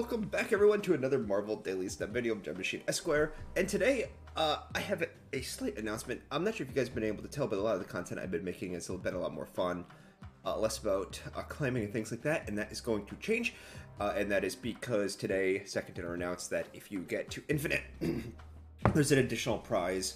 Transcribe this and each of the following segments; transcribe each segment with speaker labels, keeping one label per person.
Speaker 1: welcome back everyone to another Marvel Daily Step video of GemmachineEsq. And today, I have a slight announcement. I'm not sure if you guys have been able to tell, but a lot of the content I've been making has been a lot more fun. Less about climbing and things like that, and that is going to change. And that is because today, Second Dinner announced that if you get to Infinite, there's an additional prize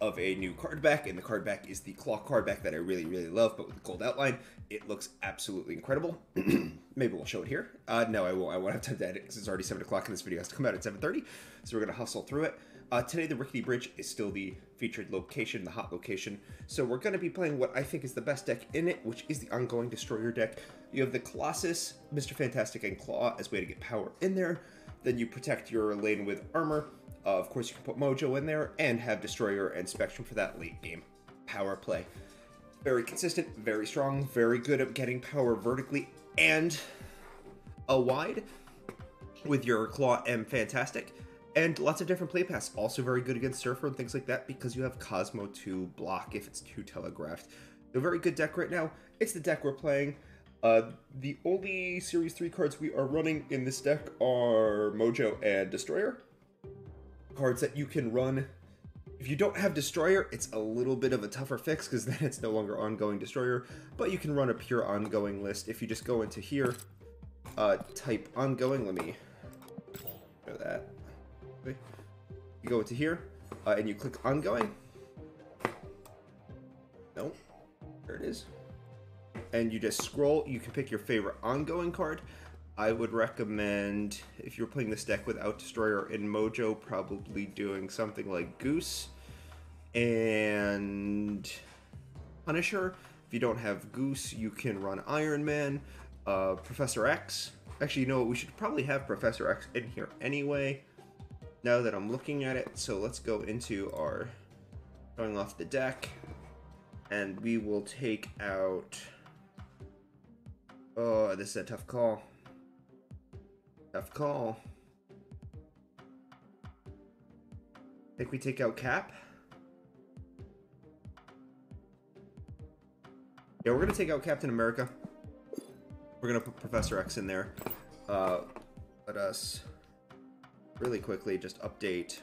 Speaker 1: of a new card back, and the card back is the Claw card back that I really love, but with the gold outline. It looks absolutely incredible. Maybe we'll show it here. No, I won't. I won't have time to edit because it's already 7 o'clock and this video has to come out at 7:30, so we're going to hustle through it. Today, the Rickety Bridge is still the featured location, the hot location, so we're going to be playing what I think is the best deck in it, which is the Ongoing Destroyer deck. You have the Colossus, Mr. Fantastic, and Claw as a way to get power in there. Then you protect your lane with armor. Of course, you can put Mojo in there and have Destroyer and Spectrum for that late game power play. Very consistent, very strong, very good at getting power vertically and wide with your Claw and Fantastic. And lots of different play paths. Also very good against Surfer and things like that because you have Cosmo to block if it's too telegraphed. A very good deck right now. It's the deck we're playing. The only Series 3 cards we are running in this deck are Mojo and Destroyer. Cards that you can run. If you don't have Destroyer, it's a little bit of a tougher fix because then it's no longer Ongoing Destroyer, but you can run a pure Ongoing list. If you just go into here, type Ongoing, let me show that. Okay. You go into here, and you click Ongoing. No, there it is. And you just scroll, you can pick your favorite Ongoing card. I would recommend, if you're playing this deck without Destroyer and Mojo, probably doing something like Goose and Punisher. If you don't have Goose, you can run Iron Man, Professor X. Actually, you know what? We should probably have Professor X in here anyway, now that I'm looking at it. So let's go into our, going off the deck, and we will take out, oh, this is a tough call. Tough call. I think we take out Cap. Yeah, we're going to take out Captain America. We're going to put Professor X in there. Let us really quickly just update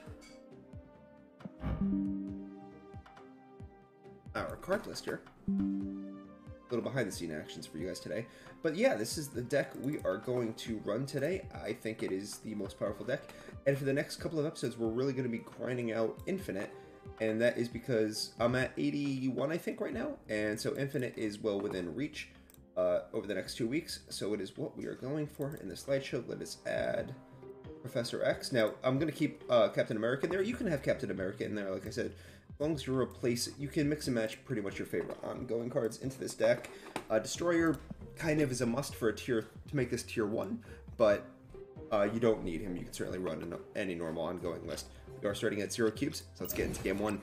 Speaker 1: our card list here. A little behind the scene actions for you guys today. But yeah, this is the deck we are going to run today. I think it is the most powerful deck. And for the next couple of episodes, we're really going to be grinding out Infinite. And that is because I'm at 81, I think, right now. And so Infinite is well within reach over the next 2 weeks. So it is what we are going for in the slideshow. Let us add Professor X. Now, I'm going to keep Captain America in there. You can have Captain America in there, like I said. As long as you replace it, you can mix and match pretty much your favorite Ongoing cards into this deck. Destroyer kind of is a must for a tier, to make this tier 1, but you don't need him. You can certainly run any normal Ongoing list. We are starting at 0 cubes, so let's get into game 1.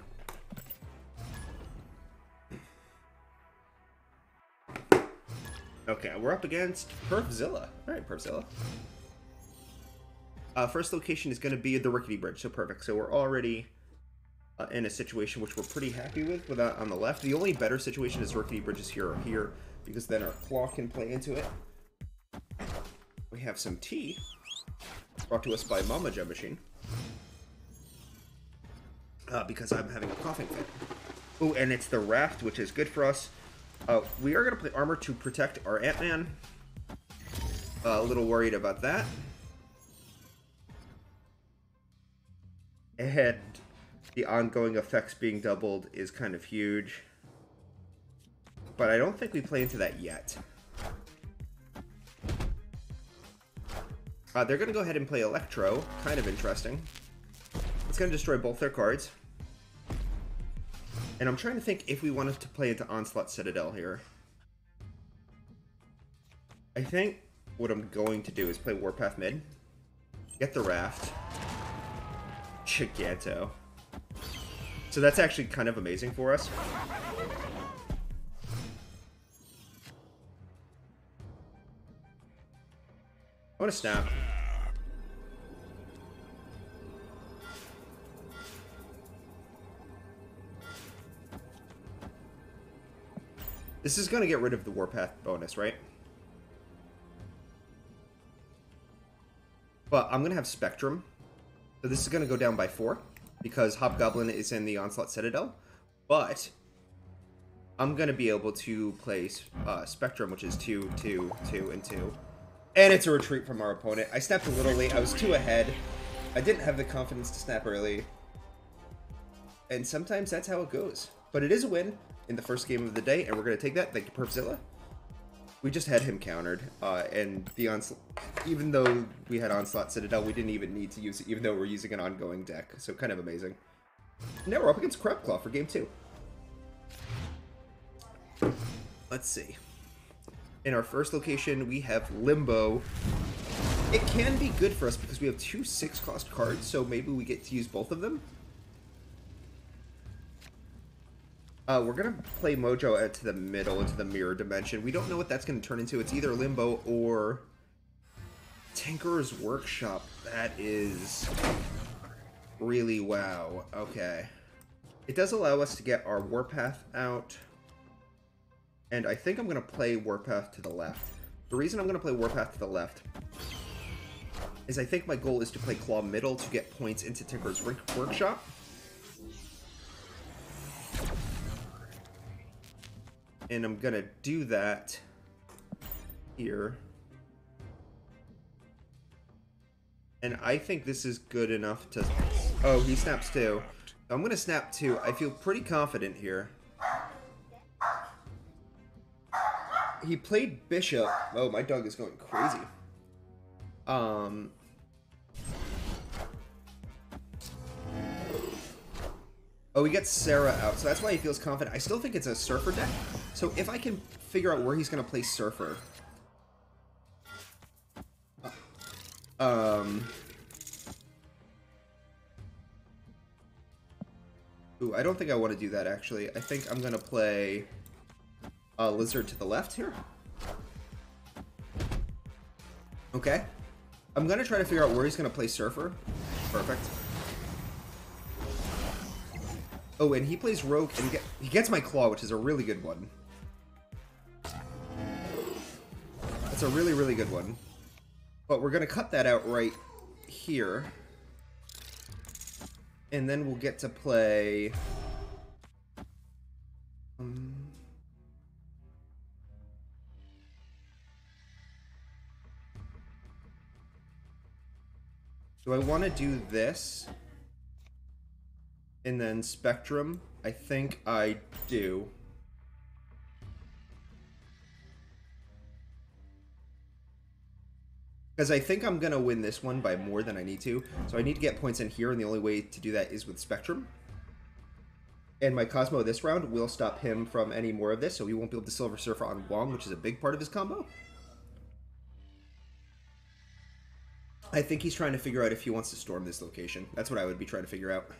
Speaker 1: Okay, we're up against Perfzilla. Alright, Perfzilla. First location is going to be the Rickety Bridge, so perfect. So we're already in a situation which we're pretty happy with that on the left. The only better situation is Rickety Bridges here or here, because then our Claw can play into it. We have some tea brought to us by Mama Gem Machine, because I'm having a coughing fit. Oh, and it's the Raft, which is good for us. We are going to play armor to protect our Ant-Man. A little worried about that. And the ongoing effects being doubled is kind of huge. But I don't think we play into that yet. They're going to go ahead and play Electro. Kind of interesting. It's going to destroy both their cards. And I'm trying to think if we wanted to play into Onslaught Citadel here. I think what I'm going to do is play Warpath mid. Get the Raft. Giganto. So that's actually kind of amazing for us. I want to snap. This is going to get rid of the Warpath bonus, right? But I'm going to have Spectrum. So this is going to go down by 4 because Hobgoblin is in the Onslaught Citadel. But I'm going to be able to place Spectrum, which is 2, 2, 2, and 2. And it's a retreat from our opponent. I snapped a little late. I was 2 ahead. I didn't have the confidence to snap early. And sometimes that's how it goes. But it is a win in the first game of the day, and we're going to take that. Thank you, Perfzilla. We just had him countered, and the Onslaught, even though we had Onslaught Citadel, we didn't even need to use it, even though we're using an ongoing deck. So kind of amazing. Now we're up against Crabclaw for game 2. Let's see. In our first location, we have Limbo. It can be good for us because we have 2 6-cost cards, so maybe we get to use both of them. We're going to play Mojo out to the middle, into the mirror dimension. We don't know what that's going to turn into. It's either Limbo or Tinkerer's Workshop. That is really wow. Okay. It does allow us to get our Warpath out. And I think I'm going to play Warpath to the left. The reason I'm going to play Warpath to the left is I think my goal is to play Claw middle to get points into Tinkerer's Workshop. And I'm going to do that here. And I think this is good enough to... Oh, he snaps 2. I'm going to snap 2. I feel pretty confident here. He played Bishop. Oh, my dog is going crazy. Oh, he gets Sarah out, so that's why he feels confident. I still think it's a Surfer deck. So if I can figure out where he's going to play Surfer... Ooh, I don't think I want to do that, actually. I think I'm going to play Lizard to the left here. Okay. I'm going to try to figure out where he's going to play Surfer. Perfect. Oh, and he plays Rogue, and he gets my Claw, which is a really good one. That's a really, really good one. But we're going to cut that out right here. And then we'll get to play... Do I want to do this? And then Spectrum? I think I do. Because I think I'm going to win this one by more than I need to. So I need to get points in here, and the only way to do that is with Spectrum. And my Cosmo this round will stop him from any more of this, so he won't be able to Silver Surfer on Wong, which is a big part of his combo. I think he's trying to figure out if he wants to storm this location. That's what I would be trying to figure out.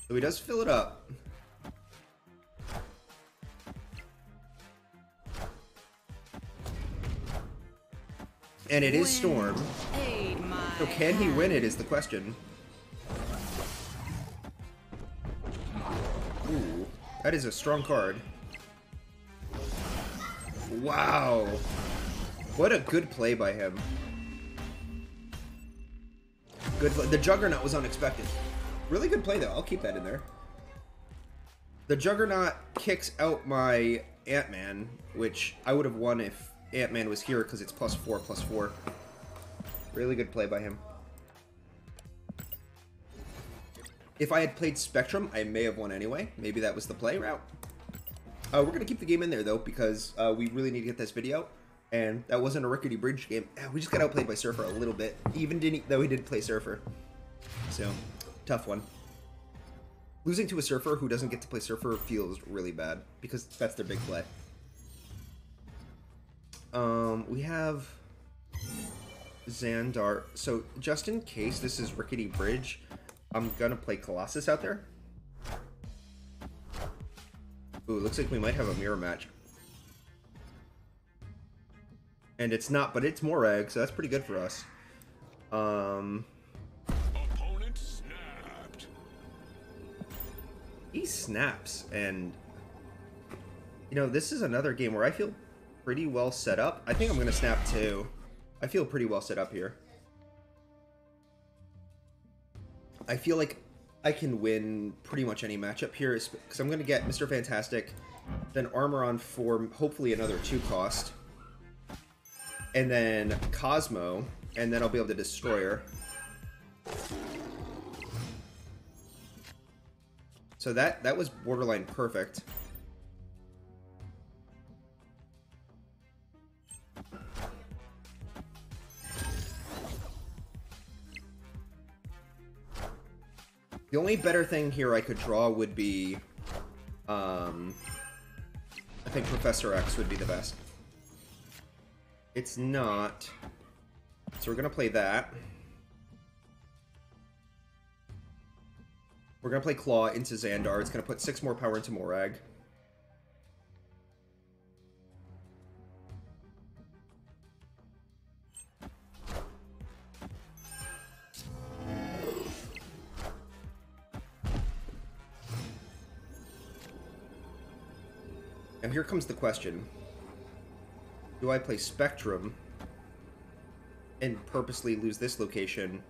Speaker 1: So he does fill it up. And it is Storm. So can he win it is the question. Ooh, that is a strong card. Wow. What a good play by him. Good play. The Juggernaut was unexpected. Really good play, though. I'll keep that in there. The Juggernaut kicks out my Ant-Man, which I would have won if Ant-Man was here because it's +4/+4. Really good play by him. If I had played Spectrum, I may have won anyway. Maybe that was the play route. We're going to keep the game in there, though, because we really need to get this video. And that wasn't a Rickety Bridge game. We just got outplayed by Surfer a little bit, though he did play Surfer. So, tough one. Losing to a Surfer who doesn't get to play Surfer feels really bad, because that's their big play. We have Xandar. So, just in case this is Rickety Bridge, I'm going to play Colossus out there. Ooh, looks like we might have a mirror match. And it's not, but it's Morag, so that's pretty good for us. Opponent snapped. He snaps, and You know, this is another game where I feel pretty well set up. I think I'm going to snap too. I feel pretty well set up here. I feel like I can win pretty much any matchup here because I'm going to get Mr. Fantastic, then Armor on 4, hopefully another 2 cost, and then Cosmo, and then I'll be able to destroy her. So that was borderline perfect. The only better thing here I could draw would be, I think Professor X would be the best. It's not. So we're going to play that. We're going to play Claw into Xandar. It's going to put 6 more power into Morag. Now here comes the question. Do I play Spectrum and purposely lose this location,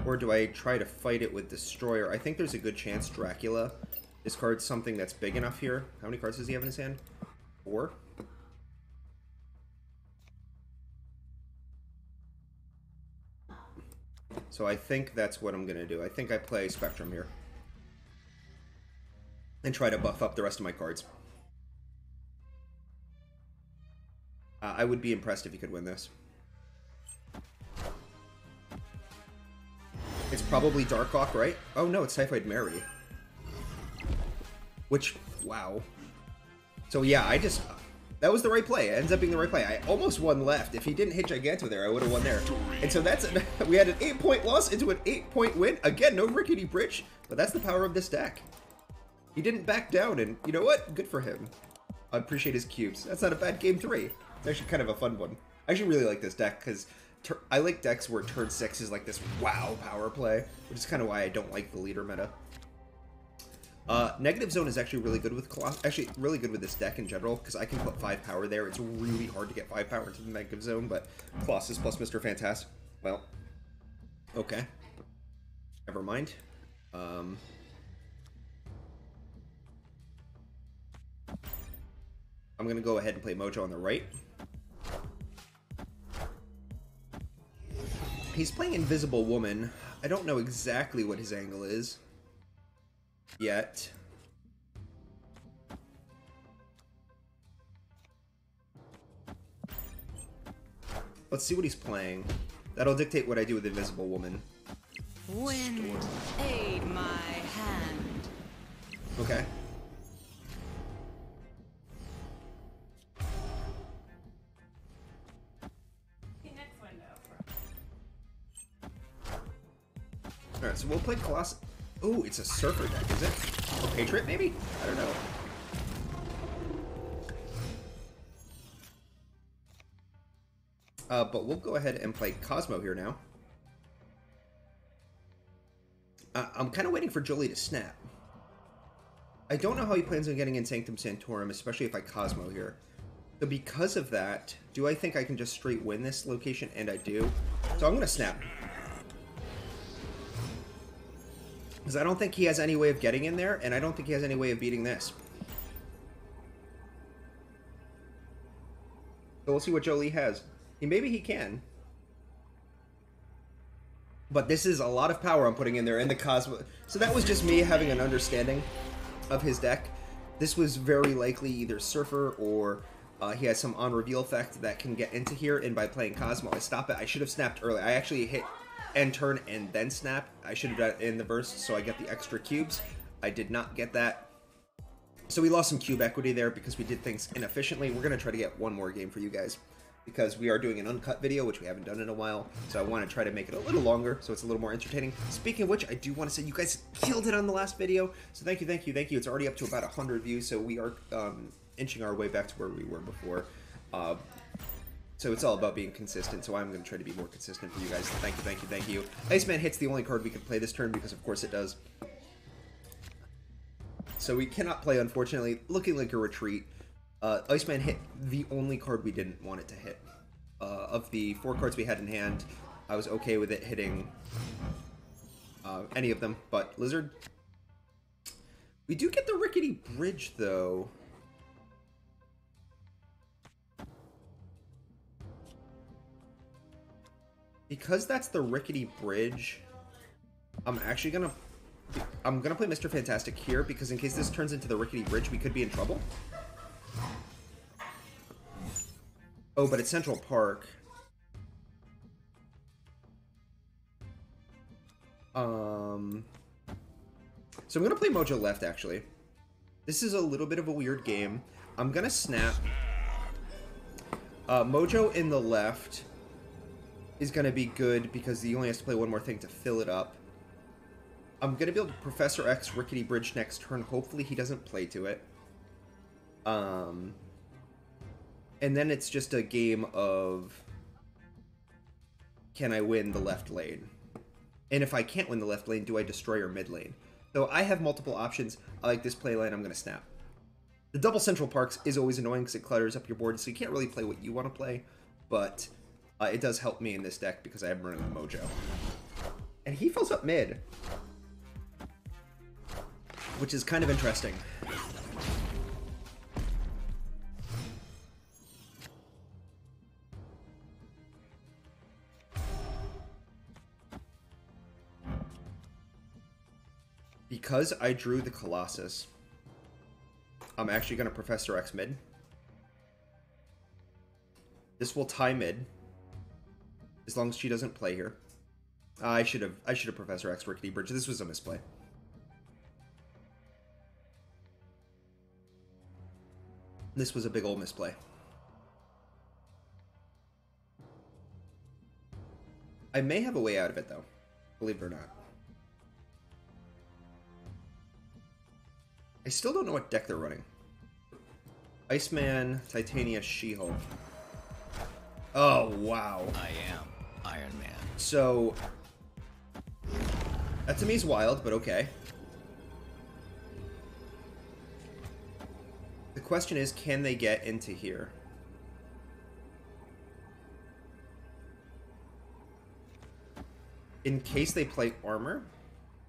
Speaker 1: or do I try to fight it with Destroyer? I think there's a good chance Dracula discards something that's big enough here. How many cards does he have in his hand? 4? So I think that's what I'm going to do. I think I play Spectrum here. And try to buff up the rest of my cards. I would be impressed if he could win this. It's probably Darkhawk, right? Oh no, it's Typhoid Mary. Which, wow. So yeah, that was the right play. It ends up being the right play. I almost won left. If he didn't hit Giganto there, I would have won there. And so we had an 8-point loss into an 8-point win. Again, no Rickety Bridge, but that's the power of this deck. He didn't back down, and you know what? Good for him. I appreciate his cubes. That's not a bad game 3. It's actually kind of a fun one. I actually really like this deck, because I like decks where turn 6 is like this wow power play, which is kind of why I don't like the leader meta. Negative Zone is actually really good with really good with this deck in general, because I can put 5 power there. It's really hard to get 5 power into the Negative Zone, but Colossus plus Mr. Fantastic. Well, okay. Never mind. I'm going to go ahead and play Mojo on the right. He's playing Invisible Woman. I don't know exactly what his angle is yet. Let's see what he's playing. That'll dictate what I do with Invisible Woman.
Speaker 2: Wind, aid my hand.
Speaker 1: Okay. Alright, so we'll play Colossus. Oh, it's a Surfer deck, is it? Or Patriot, maybe? I don't know. But we'll go ahead and play Cosmo here now. I'm kind of waiting for Jolie to snap. I don't know how he plans on getting in Sanctum Sanctorum, especially if I Cosmo here. So because of that, do I think I can just straight win this location? And I do. So I'm going to snap. Because I don't think he has any way of getting in there, and I don't think he has any way of beating this. So we'll see what Jolie has. Maybe he can. But this is a lot of power I'm putting in there, and the Cosmo... So that was just me having an understanding of his deck. This was very likely either Surfer, or he has some on-reveal effect that can get into here, and by playing Cosmo, I stop it. I should have snapped early. I actually hit... end turn and then snap. I should have done it in the burst so I get the extra cubes. I did not get that. So we lost some cube equity there because we did things inefficiently. We're going to try to get one more game for you guys because we are doing an uncut video, which we haven't done in a while. So I want to try to make it a little longer so it's a little more entertaining. Speaking of which, I do want to say you guys killed it on the last video. So thank you, thank you, thank you. It's already up to about 100 views, so we are inching our way back to where we were before. So it's all about being consistent, so I'm going to try to be more consistent for you guys. Thank you, thank you, thank you. Iceman Hit's the only card we can play this turn, because of course it does. So we cannot play, unfortunately. Looking like a retreat. Iceman hit the only card we didn't want it to hit. Of the 4 cards we had in hand, I was okay with it hitting any of them, but Lizard. We do get the Rickety Bridge, though. Because that's the Rickety Bridge, I'm gonna play Mr. Fantastic here, because in case this turns into the Rickety Bridge, we could be in trouble. Oh, but it's Central Park. So I'm gonna play Mojo left, actually. This is a little bit of a weird game. I'm gonna snap. Mojo in the left is gonna be good because he only has to play one more thing to fill it up. I'm gonna be able to Professor X Rickety Bridge next turn. Hopefully he doesn't play to it. And then it's just a game of, can I win the left lane? And if I can't win the left lane, do I destroy our mid lane? So I have multiple options. I like this play line. I'm going to snap. The double Central Parks is always annoying because it clutters up your board, so you can't really play what you want to play. But it does help me in this deck because I am running the Mojo. And he fills up mid, which is kind of interesting. Because I drew the Colossus, I'm actually going to Professor X mid. This will tie mid, as long as she doesn't play here. I should have Professor X Rickety Bridge. This was a misplay. This was a big old misplay. I may have a way out of it, though. Believe it or not. I still don't know what deck they're running. Iceman, Titania, She-Hulk. Oh, wow.
Speaker 3: I am Iron Man.
Speaker 1: So, that to me is wild, but okay. The question is, can they get into here? In case they play armor,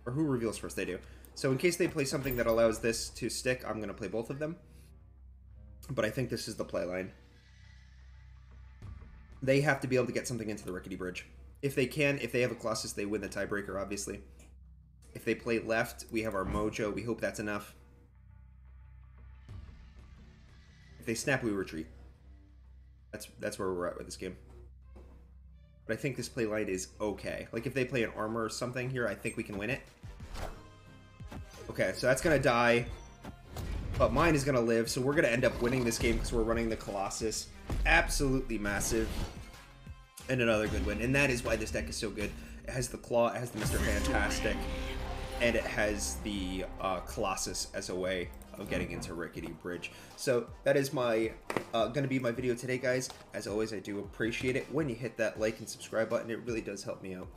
Speaker 1: or who reveals first? They do. So in case they play something that allows this to stick, I'm going to play both of them. But I think this is the play line. They have to be able to get something into the Rickety Bridge. If they can, if they have a Colossus, they win the tiebreaker, obviously. If they play left, we have our Mojo. We hope that's enough. If they snap, we retreat. That's where we're at with this game. But I think this play line is okay. Like, if they play an armor or something here, I think we can win it. Okay, so that's going to die, but mine is going to live, so we're going to end up winning this game because we're running the Colossus. Absolutely massive. And another good win. And that is why this deck is so good. It has the Claw, it has the Mr. Fantastic, and it has the Colossus as a way of getting into Rickety Bridge. So that is my going to be my video today, guys. As always, I do appreciate it when you hit that like and subscribe button. It really does help me out.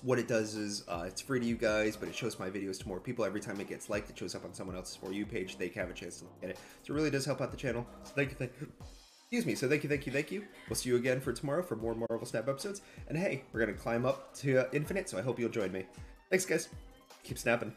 Speaker 1: What it does is it's free to you guys, but it shows my videos to more people. Every time it gets liked, it shows up on someone else's For You page. They can have a chance to look at it. So it really does help out the channel. So thank you. Excuse me. So thank you. We'll see you again for tomorrow for more Marvel Snap episodes. And hey, we're going to climb up to infinite, so I hope you'll join me. Thanks, guys. Keep snapping.